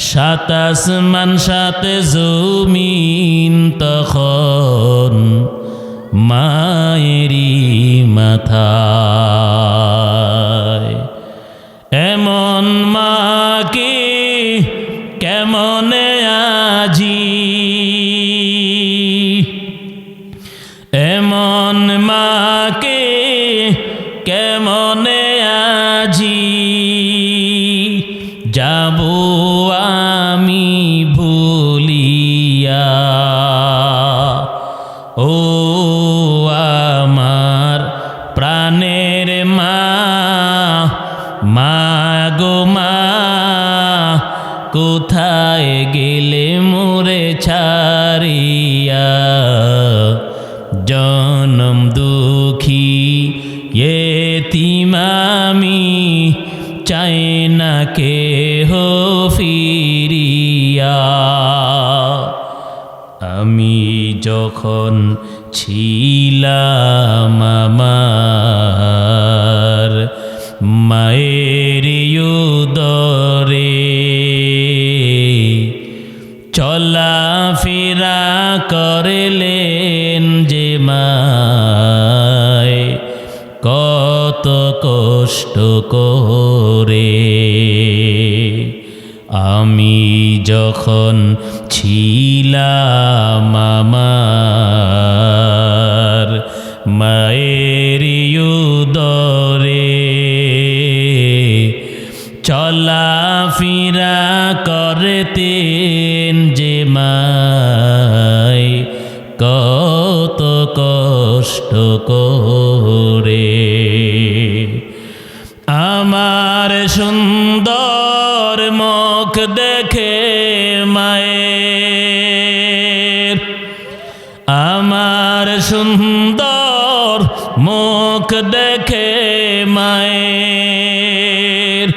সাত আসমান সাথে জমিন তখন মায়েরই মাথায়। এমন মাকে কেমনে আজি, এমন মাকে কেমনে আজি যাব আমি ভুলিয়া। ও আমার প্রাণের মা, মা গো মা, কোথায় গেলে মোরে ছাড়িয়া। জনম দুঃখী এতিম আমি, চাই না কেহ ফিরিয়া। আমি যখন ছিলাম আমার মায়ের উদরে, চলাফেরা করলেন যে মায় কত কষ্ট করে। আমি যখন ছিলাম আমার মায়ের উদরে, চলাফেরা করতেন যে মায় কত কষ্ট করে। আমার সুন্দর মুখ দেখে মায়ের, আমার সুন্দর মুখ দেখে মায়ের,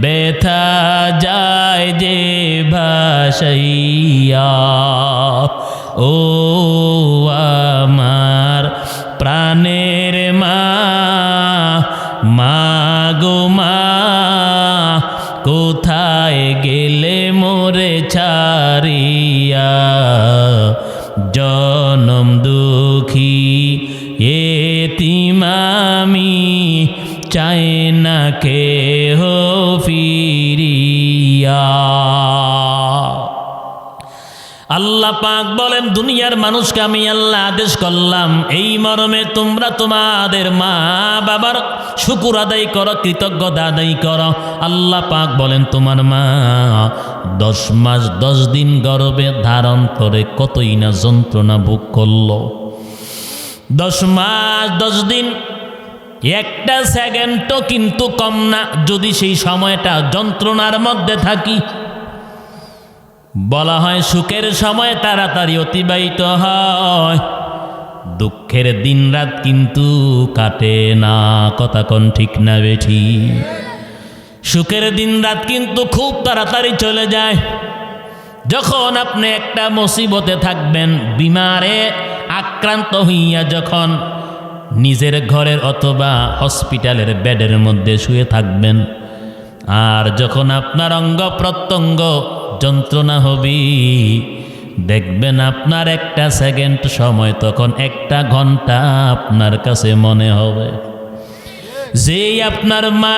ব্যথা যায় যে ভাসাইয়া। ও আমার প্রাণের মা, মা গো মা, কোথায় গেলে মোরে ছাড়িয়া। জনম দুঃখী এতিম আমি, চাই না কেহ ফিরিয়া। আল্লাহ পাক বলেন, দুনিয়ার মানুষকে আমি আল্লাহ আদেশ করলাম এই মর্মে, তোমরা তোমাদের মা বাবার শুকুর আদায় করো, কৃতজ্ঞতা আদায় করো। আল্লাহ পাক বলেন, তোমার মা 10 মাস 10 দিন গর্ভে ধারণ করে কতই না যন্ত্রণা ভোগ করলো। 10 মাস 10 দিন একটা সেকেন্ডও কিন্তু কম না যদি সেই সময়টা যন্ত্রণার মধ্যে থাকি। বলা হয় সুখের সময় তাড়াতাড়ি অতিবাহিত হয়, দুঃখের দিন রাত কিন্তু কাটে না। কথা কোন ঠিক না বেঠি? সুখের দিন রাত কিন্তু খুব তাড়াতাড়ি চলে যায়। যখন আপনি একটা মুসিবতে থাকবেন, বিমারে আক্রান্ত হইয়া যখন নিজের ঘরের অথবা হসপিটালের বেডের মধ্যে শুয়ে থাকবেন, আর যখন আপনার অঙ্গ প্রত্যঙ্গ যন্ত্রণা হবে, দেখবেন আপনার একটা সেকেন্ড সময় তখন একটা ঘন্টা আপনার কাছে মনে হবে। যেই আপনার মা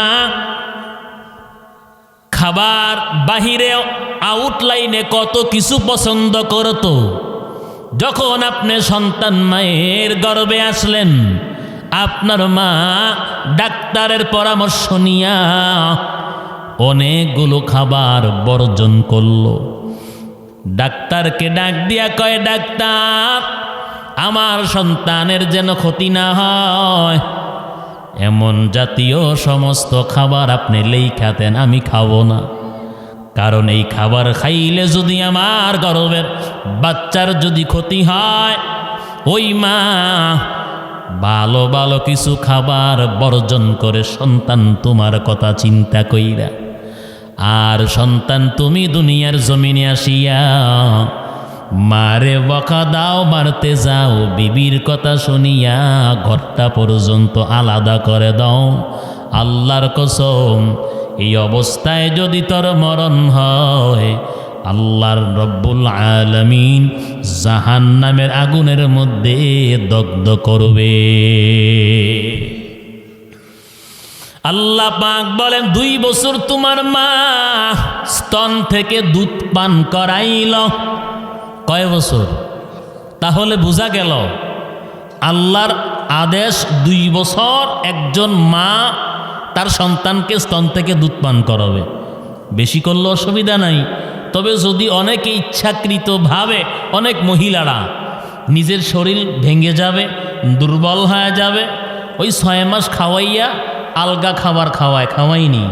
খাবার বাহিরে আউটলাইনে কত কিছু পছন্দ করত, যখন আপনি সন্তান মায়ের গর্ভে আসলেন, আপনার মা ডাক্তারের পরামর্শ নিয়া অনেকগুলো খাবার বর্জন করলো। ডাক্তারকে ডাক দিয়া কয়, ডাক্তার আমার সন্তানের যেন ক্ষতি না হয়, এমন জাতীয় সমস্ত খাবার আপনি লেখা দেন, আমি খাবো না। কারণ এই খাবার খাইলে যদি আমার গর্ভের বাচ্চার যদি ক্ষতি হয়, ওই মা ভালো ভালো কিছু খাবার বর্জন করে সন্তান তোমার কথা চিন্তা কইরা, আর সন্তান তুমি দুনিয়ার জমিনে আসিয়া মারে বকা দাও, মারতে যাও, বিবির কথা শুনিয়া ঘরটা পর্যন্ত আলাদা করে দাও। আল্লাহর কসম, এই অবস্থায় যদি তোর মরণ হয়, আল্লাহর রব্বুল আলামিন জাহান্নামের আগুনের মধ্যে দগ্ধ করবে। আল্লাহ পাক বলেন, 2 বছর তোমার মা স্তন থেকে দুধ পান করাইল। কয় বছর? তাহলে বোঝা গেল আল্লাহর আদেশ 2 বছর একজন মা তার সন্তানকে স্তন থেকে দুধ পান করাবে। বেশি করলে অসুবিধা নাই, তবে যদি অনেকে ইচ্ছাকৃতভাবে, অনেক মহিলারা নিজের শরীর ভেঙে যাবে, দুর্বল হয়ে যাবে, ওই 6 মাস খাওয়াইয়া আলগা খাবার খাওয়াইনি।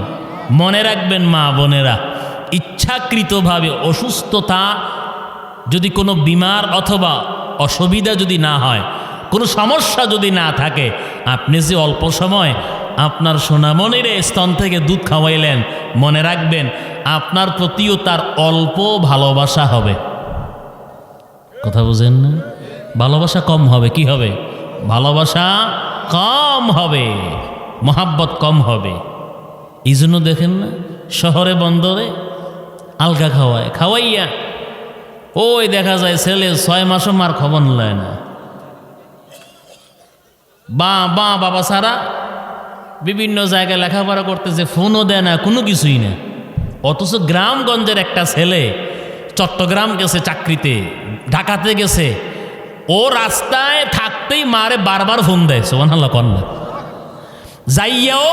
মনে রাখবেন মা বোনেরা, ইচ্ছাকৃতভাবে অসুস্থতা যদি কোনো বিমার অথবা অসুবিধা যদি না হয়, কোনো সমস্যা যদি না থাকে, আপনি যে অল্প সময় আপনার সোনামণির স্তন থেকে দুধ খাওয়াইলেন, মনে রাখবেন আপনার প্রতিও তার অল্প ভালোবাসা হবে। কথা বুঝেন না? ভালোবাসা কম হবে। কি হবে? ভালোবাসা কম হবে, মোহাব্বত কম হবে। এই জন্য দেখেন না, শহরে বন্দরে আলগা খাওয়াইয়া ওই দেখা যায় ছেলে 6 মাসও মার খবর লয় না, বাবা সারা বিভিন্ন জায়গায় লেখাপড়া করতেছে, ফোনও দেয় না, কোনো কিছুই না। অথচ গ্রামগঞ্জের একটা ছেলে চট্টগ্রাম গেছে চাকরিতে, ঢাকাতে গেছে, ও রাস্তায় থাকতেই মারে বারবার ফোন দেয়। সুবহানাল্লাহ কন্যা যাইয়াও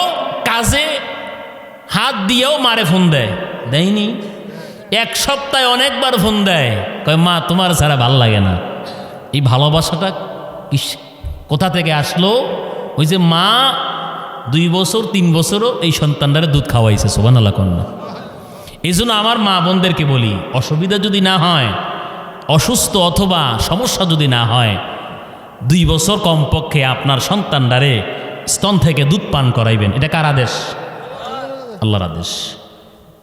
কাজে হাত দিয়েও মারে ফোন দেয়নি। 1 সপ্তাহে অনেকবার ফোন দেয়, কয় মা তোমার ছাড়া ভাল লাগে না। এই ভালোবাসাটা কোথা থেকে আসলো? ওই যে মা 2 বছর 3 বছরও এই সন্তানটারে দুধ খাওয়াইছে। সুবহানাল্লাহ কন্যা। এই জন্য আমার মা বোনদেরকে বলি, অসুবিধা যদি না হয়, অসুস্থ অথবা সমস্যা যদি না হয়, 2 বছর কমপক্ষে আপনার সন্তানটারে স্তন থেকে দুধ পান করাইবেন। এটা কার আদেশ? আল্লাহর আদেশ।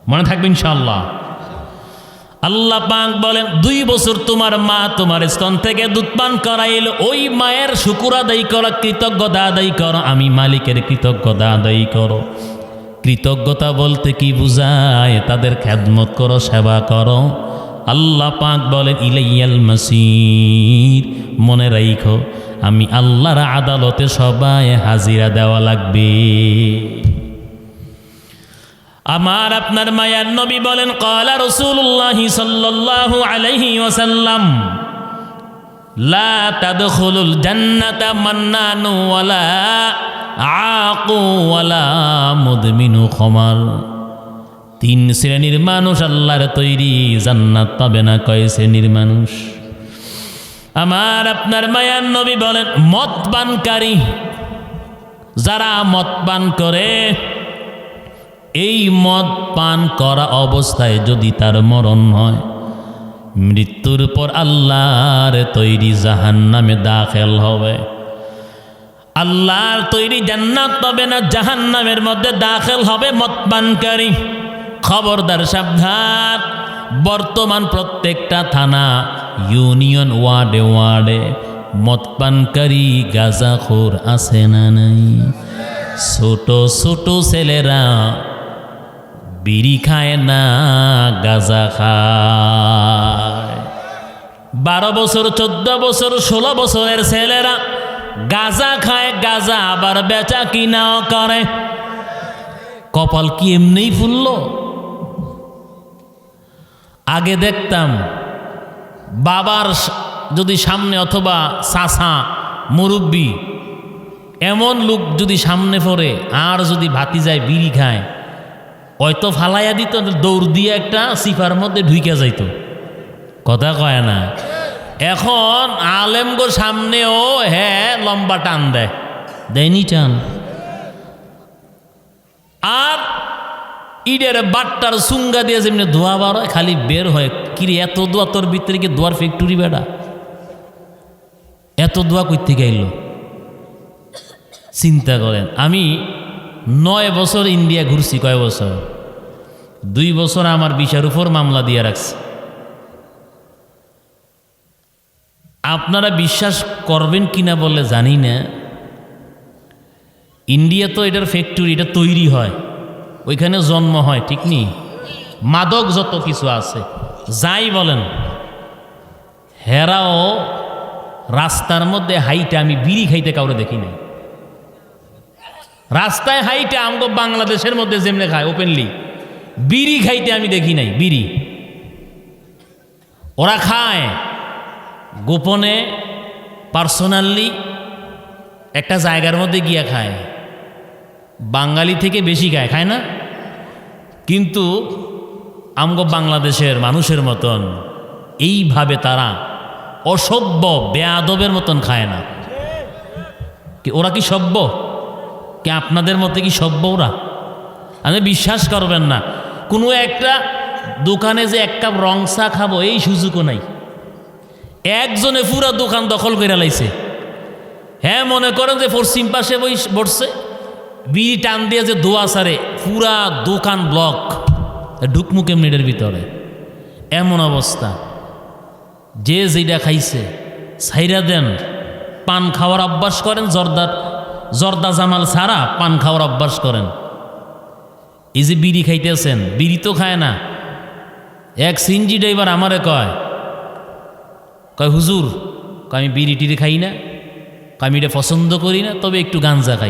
মনে থাকবে ইনশাআল্লাহ। আল্লাহ পাক বলেন, 2 বছর তোমার মা তোমার স্তন থেকে দুধ পান করাইল, ওই মায়ের শুকর আদায় করো, কৃতজ্ঞতা আদায় করো, আমি মালিকের কৃতজ্ঞতা আদায় করো। কৃতজ্ঞতা বলতে কি বুঝায়? তাদের খেদমত করো, সেবা করো। আল্লাহ পাক বলেন, ইলাইয়াল মাসির, মনে রাখো আমি আল্লাহর আদালতে সবাই হাজিরা দেওয়া লাগবে। আমার আপনার মায়ার নবী বলেন, ক্বালা রাসূলুল্লাহ সাল্লাল্লাহু আলাইহি ওয়াসাল্লাম, লা তাদখুলুল জান্নাতা মান্নানু ওয়ালা আকু ওয়ালা মুদমিনু খামার। 3 শ্রেণীর মানুষ আল্লাহর তৈরি, জান্নাত পাবে না। কয় শ্রেণীর মানুষ? আমার আপনার মায়ার নবী বলেন, মদ পানকারী, যারা মদ পান করে, এই মদ পান করা অবস্থায় যদি তার মরণ হয়, মৃত্যুর পর আল্লাহর তৈরি জাহান্নামে দাখিল হবে। আল্লাহর তৈরি জান্নাত হবে না, জাহান্নামের মধ্যে দাখিল হবে মদ পানকারী। খবরদার, সাবধান। বর্তমান প্রত্যেকটা থানা, ইউনিয়ন, ওয়ার্ডে ওয়ার্ডে মদ পানকারী গাঁজাখোর আছে না নাই? ছোট ছোট ছেলেরা বিড়ি খায় না, গাঁজা খায়। 12 বছর, 14 বছর, 16 বছরের ছেলেরা গাঁজা খায়, গাঁজা আবার বেচা কিনাও করে। কপাল কি এমনিই ফুলল? আগে দেখতাম বাবার যদি সামনে অথবা চাচা মুরব্বী এমন লোক যদি সামনে পড়ে আর যদি ভাতিজায় বিড়ি খায়, হয়তো ফালাইয়া দিত, দৌড় দিয়ে একটা সিফার মধ্যে ঢুকে যাইত। কথা কয় না? এখন আলেমগোর সামনেও হ্যাঁ লম্বা টান দেয়, দেয়নি টান। আর ইডের বাট্টার সুঙ্গা দিয়ে যেমনি ধোয়া বার হয়, খালি বের হয়। কিরে এত দোয়া তোর ভিতরে কি দোয়ার ফ্যাক্টরি বেড়া? এত দোয়া করতে গেল? চিন্তা করেন। আমি 9 বছর ইন্ডিয়া ঘুরছি। কয় বছর? 2 বছর আমার ভিসার উপর মামলা দিয়ে রাখছি। আপনারা বিশ্বাস করবেন কিনা বলে জানি না, ইন্ডিয়া তো এটার ফ্যাক্টরি, এটা তৈরি হয়, ওইখানে জন্ম হয়, ঠিক নেই? মাদক যত কিছু আছে যাই বলেন, হেরাও রাস্তার মধ্যে হাইটে আমি বিড়ি খাইতে কাউরে দেখি নাই। রাস্তায় হাইটে আমগো বাংলাদেশের মধ্যে যেমনে খায় ওপেনলি, বিড়ি খাইতে আমি দেখি নাই। বিড়ি ওরা খায় গোপনে, পার্সোনালি একটা জায়গার মধ্যে গিয়া খায়। বাঙালি থেকে বেশি খায়, খায় না? কিন্তু আমগো বাংলাদেশের মানুষের মতন এইভাবে তারা অসভ্য বেয়াদবের মতন খায় না। কি ওরা কি সভ্য? কি আপনাদের মতে কি সভ্য ওরা? আপনি বিশ্বাস করবেন না, কোনো একটা দোকানে যে এক কাপ রং চা খাবো এই সুযোগও নাই। একজনে পুরা দোকান দখল করে লাইছে। হ্যাঁ, মনে করেন যে পশ্চিম পাশে বসছে, বিড়ি টান দিয়ে যে দোয়া সারে, পুরা দোকান ব্লক, ঢুকমু কেমনিটার ভিতরে, এমন অবস্থা। যে যেটা খাইছে ছাইরা দেন। পান খাওয়ার অভ্যাস করেন, জর্দা জামাল ছাড়া পান খাওয়ার অভ্যাস করেন। এই যে বিড়ি খাইতেছেন, বিড়ি তো খায় না। এক সিনজি ড্রাইভার আমারে কয় হুজুর, আমি বিড়ি টিড়ি খাই না, আমি এটা পছন্দ করি না, তবে একটু গাঞ্জা খাই।